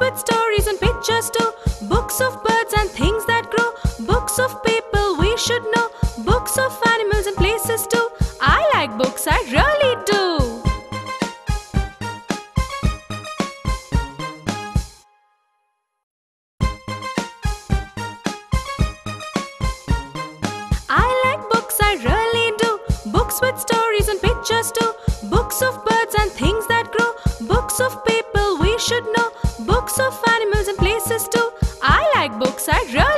with stories and pictures too. Books of birds and things that grow. Books of people we should know. Books of animals and places too. I like books, I really do. I like books, I really do. Books with stories and pictures too. Books of birds and things that grow. Books of people we should know. Books of animals and places too. I like books, I really